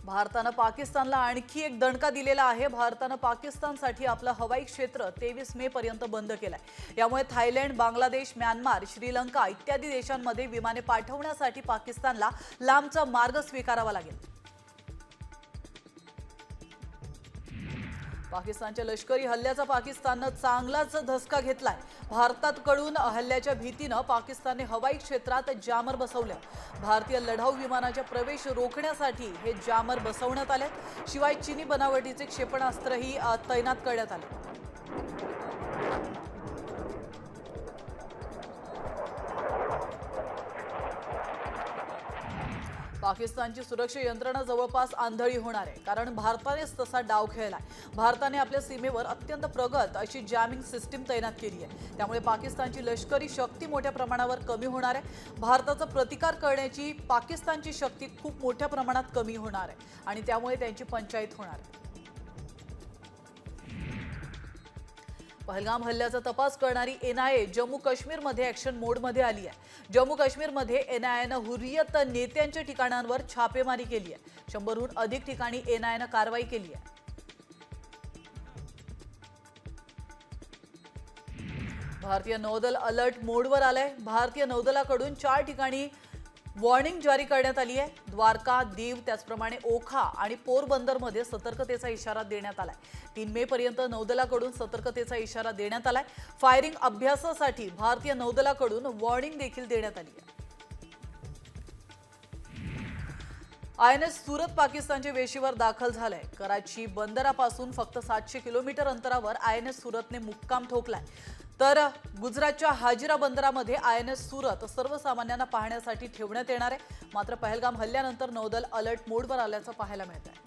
भारतानं पाकिस्तानला आणखी एक दणका दिलेला आहे। भारतानं पाकिस्तानसाठी आपलं हवाई क्षेत्र 23 मे पर्यंत बंद केलंय। यामुळे थायलंड, बांगलादेश, म्यानमार, श्रीलंका इत्यादी देशांमध्ये विमाने पाठवण्यासाठी पाकिस्तानला लांबचा मार्ग स्वीकारावा लागेल। पाकिस्तानच्या लष्करी हल्ल्याचा पाकिस्ताननं चांगलाच धसका घेतलाय। भारताकडून हल्ल्याच्या भीतीने पाकिस्तानने हवाई क्षेत्रात जामर बसवले। भारतीय लढाऊ विमानाच्या प्रवेश रोखण्यासाठी हे जामर बसवण्यात आले। शिवाय चीनी बनावटीचे क्षेपणास्त्रही तैनात करण्यात आले। पाकिस्तानची सुरक्षा यंत्रणा जवळपास आंधळी होणार आहे, कारण भारतानेच तसा डाव खेळलाय। भारताने आपल्या सीमेवर अत्यंत प्रगत अशी जॅमिंग सिस्टीम तैनात केली आहे। त्यामुळे पाकिस्तानची लष्करी शक्ती मोठ्या प्रमाणावर कमी होणार आहे। भारताचा प्रतिकार करण्याची पाकिस्तानची शक्ती खूप मोठ्या प्रमाणात कमी होणार आहे आणि त्यामुळे त्यांची पंचायत होणार आहे। पहलगाम हल्ल्याचा तपास करणारी एनआयए जम्मू काश्मीरमध्ये ॲक्शन मोडमध्ये आली आहे। जम्मू काश्मीरमध्ये एनआयएनं हुर्रियत नेत्यांच्या ठिकाणांवर छापेमारी केली आहे। 100हून अधिक ठिकाणी एनआयएनं कारवाई केली आहे। भारतीय नौदल अलर्ट मोडवर आलंय। भारतीय नौदलाकडून 4 ठिकाणी वॉर्निंग जारी करण्यात आली आहे। द्वारका, दीव, त्याचप्रमाणे ओखा आणि पोरबंदरमध्ये सतर्कतेचा इशारा देण्यात आलाय। 3 मे पर्यंत नौदलाकडून सतर्कतेचा इशारा देण्यात आलाय। फायरिंग अभ्यासासाठी भारतीय नौदलाकडून वॉर्निंग देखील देण्यात आली आहे। आयएनएस सुरत पाकिस्तानच्या वेशीवर दाखल झालाय। कराची बंदरापासून फक्त 700 किलोमीटर अंतरावर आयएनएस सुरतने मुक्काम ठोकलाय। तर गुजरातच्या हाजिरा बंदरामध्ये आयएनएस सुरत सर्वसामान्यांना पाहण्यासाठी ठेवण्यात येणार आहे। मात्र पहलगाम हल्ल्यानंतर नौदल अलर्ट मोडवर आल्याचं पाहायला मिळतंय।